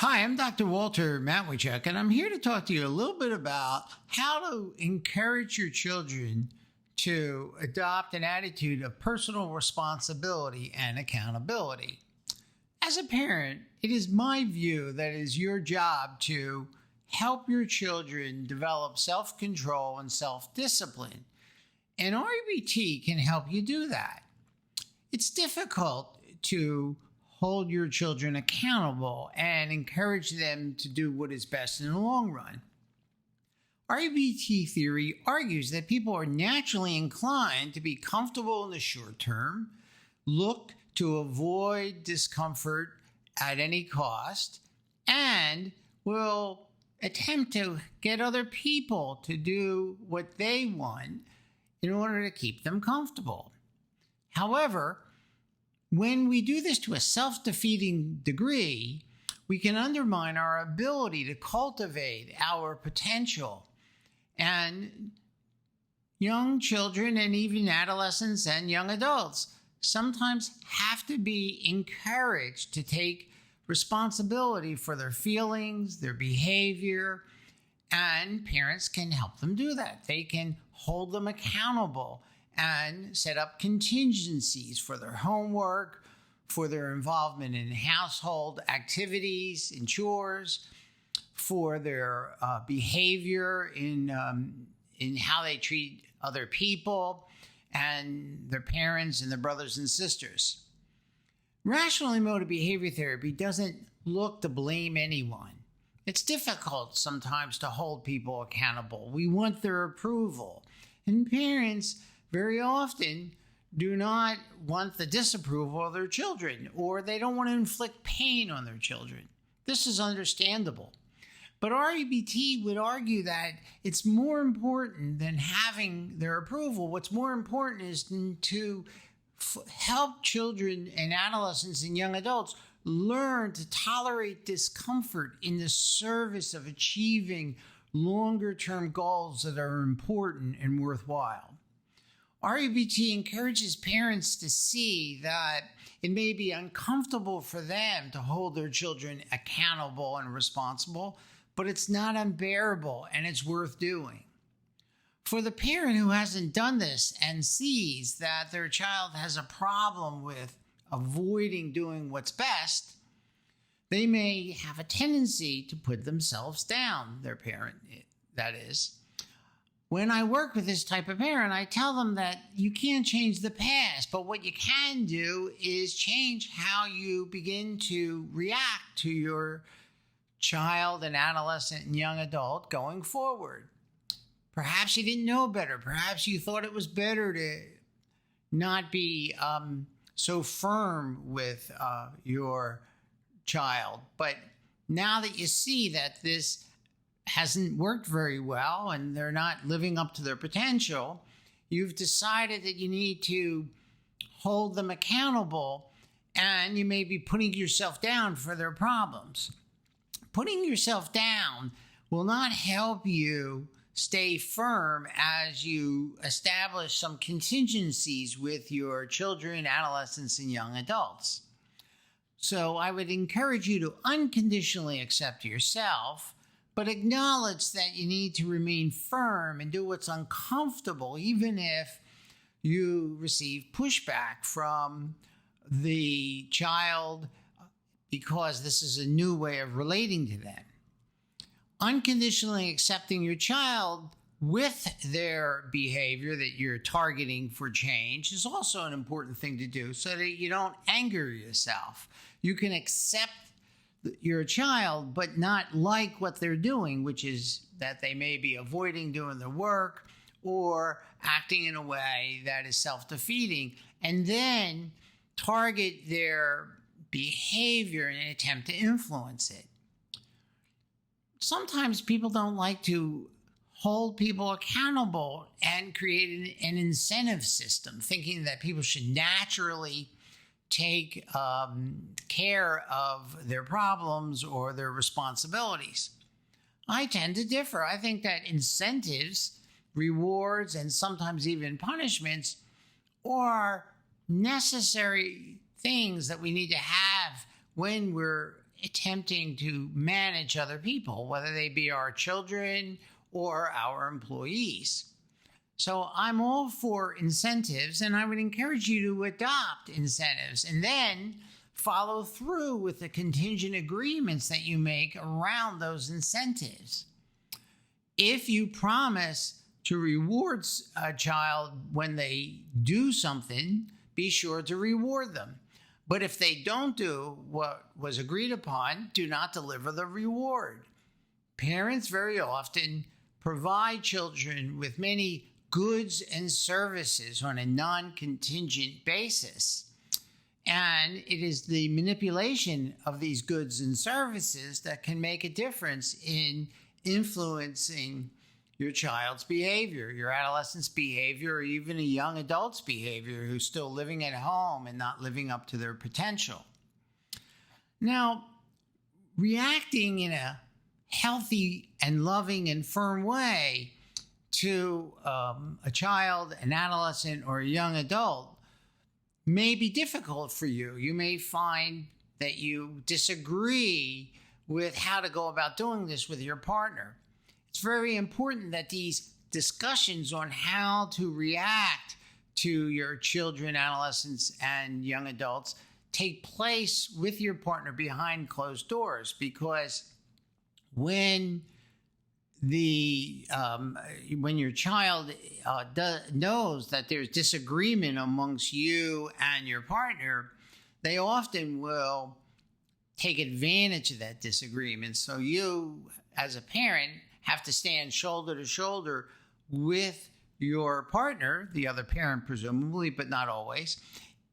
Hi, I'm Dr. Walter Matwychuk, and I'm here to talk to you a little bit about how to encourage your children to adopt an attitude of personal responsibility and accountability. As a parent, it is my view that it is your job to help your children develop self-control and self-discipline, and REBT can help you do that. It's difficult to hold your children accountable and encourage them to do what is best in the long run. REBT theory argues that people are naturally inclined to be comfortable in the short term, look to avoid discomfort at any cost, and will attempt to get other people to do what they want in order to keep them comfortable. However, when we do this to a self-defeating degree, we can undermine our ability to cultivate our potential. And young children and even adolescents and young adults sometimes have to be encouraged to take responsibility for their feelings, their behavior, and parents can help them do that. They can hold them accountable and set up contingencies for their homework, for their involvement in household activities and chores, for their behavior in how they treat other people and their parents and their brothers and sisters. Rational emotive behavior therapy doesn't look to blame anyone. It's difficult sometimes to hold people accountable. We want their approval. And parents very often do not want the disapproval of their children, or they don't want to inflict pain on their children. This is understandable. But REBT would argue that it's more important than having their approval. What's more important is to help children and adolescents and young adults learn to tolerate discomfort in the service of achieving longer-term goals that are important and worthwhile. REBT encourages parents to see that it may be uncomfortable for them to hold their children accountable and responsible, but it's not unbearable and it's worth doing. For the parent who hasn't done this and sees that their child has a problem with avoiding doing what's best, they may have a tendency to put themselves down, their parent, that is. When I work with this type of parent, I tell them that you can't change the past, but what you can do is change how you begin to react to your child and adolescent and young adult going forward. Perhaps you didn't know better. Perhaps you thought it was better to not be so firm with your child. But now that you see that this hasn't worked very well and they're not living up to their potential, you've decided that you need to hold them accountable, and you may be putting yourself down for their problems. Putting yourself down will not help you stay firm as you establish some contingencies with your children, adolescents, and young adults. So I would encourage you to unconditionally accept yourself, but acknowledge that you need to remain firm and do what's uncomfortable, even if you receive pushback from the child because this is a new way of relating to them. Unconditionally accepting your child with their behavior that you're targeting for change is also an important thing to do so that you don't anger yourself. You can accept your child, but not like what they're doing, which is that they may be avoiding doing the work or acting in a way that is self-defeating, and then target their behavior in an attempt to influence it. Sometimes people don't like to hold people accountable and create an incentive system, thinking that people should naturally take care of their problems or their responsibilities. I tend to differ. I think that incentives, rewards, and sometimes even punishments are necessary things that we need to have when we're attempting to manage other people, whether they be our children or our employees. So I'm all for incentives, and I would encourage you to adopt incentives and then follow through with the contingent agreements that you make around those incentives. If you promise to reward a child when they do something, be sure to reward them. But if they don't do what was agreed upon, do not deliver the reward. Parents very often provide children with many goods and services on a non-contingent basis. And it is the manipulation of these goods and services that can make a difference in influencing your child's behavior, your adolescent's behavior, or even a young adult's behavior who's still living at home and not living up to their potential. Now, reacting in a healthy and loving and firm way to a child, an adolescent, or a young adult may be difficult for you. You may find that you disagree with how to go about doing this with your partner. It's very important that these discussions on how to react to your children, adolescents, and young adults take place with your partner behind closed doors, because when your child knows that there's disagreement amongst you and your partner, they often will take advantage of that disagreement. So you, as a parent, have to stand shoulder to shoulder with your partner, the other parent presumably, but not always,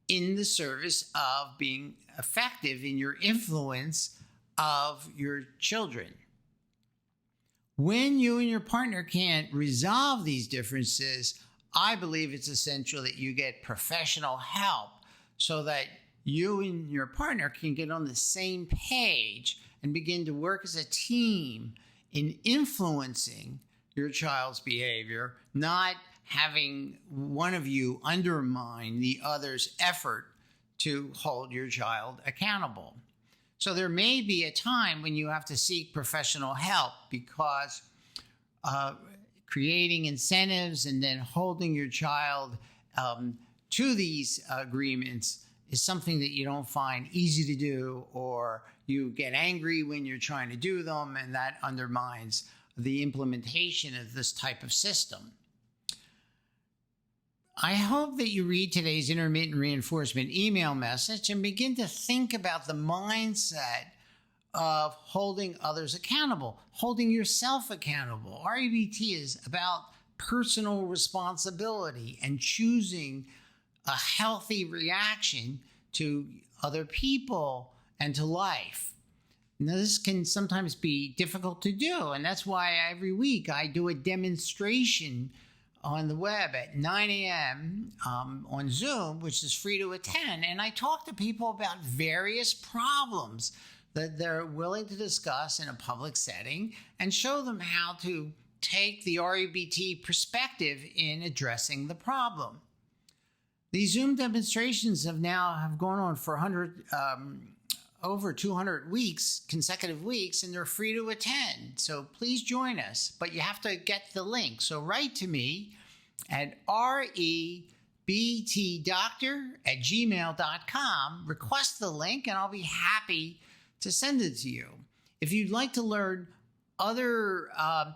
in the service of being effective in your influence of your children. When you and your partner can't resolve these differences, I believe it's essential that you get professional help so that you and your partner can get on the same page and begin to work as a team in influencing your child's behavior, not having one of you undermine the other's effort to hold your child accountable. So there may be a time when you have to seek professional help, because creating incentives and then holding your child to these agreements is something that you don't find easy to do, or you get angry when you're trying to do them, and that undermines the implementation of this type of system. I hope that you read today's intermittent reinforcement email message and begin to think about the mindset of holding others accountable, holding yourself accountable. REBT is about personal responsibility and choosing a healthy reaction to other people and to life. Now, this can sometimes be difficult to do, and that's why every week I do a demonstration on the web at 9 a.m. On Zoom, which is free to attend, and I talk to people about various problems that they're willing to discuss in a public setting and show them how to take the REBT perspective in addressing the problem. These Zoom demonstrations have gone on for over 200 weeks, consecutive weeks, and they're free to attend. So please join us, but you have to get the link. So write to me at rebtdoctor@gmail.com, request the link, and I'll be happy to send it to you. If you'd like to learn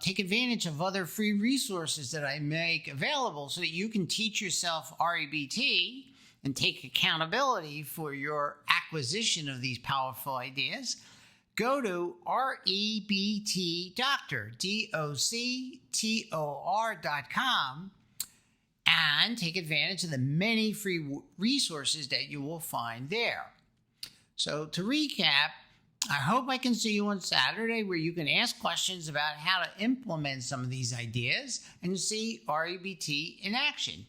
take advantage of other free resources that I make available so that you can teach yourself REBT and take accountability for your acquisition of these powerful ideas, go to rebtdoctor.com and take advantage of the many free resources that you will find there. So to recap, I hope I can see you on Saturday, where you can ask questions about how to implement some of these ideas and see REBT in action.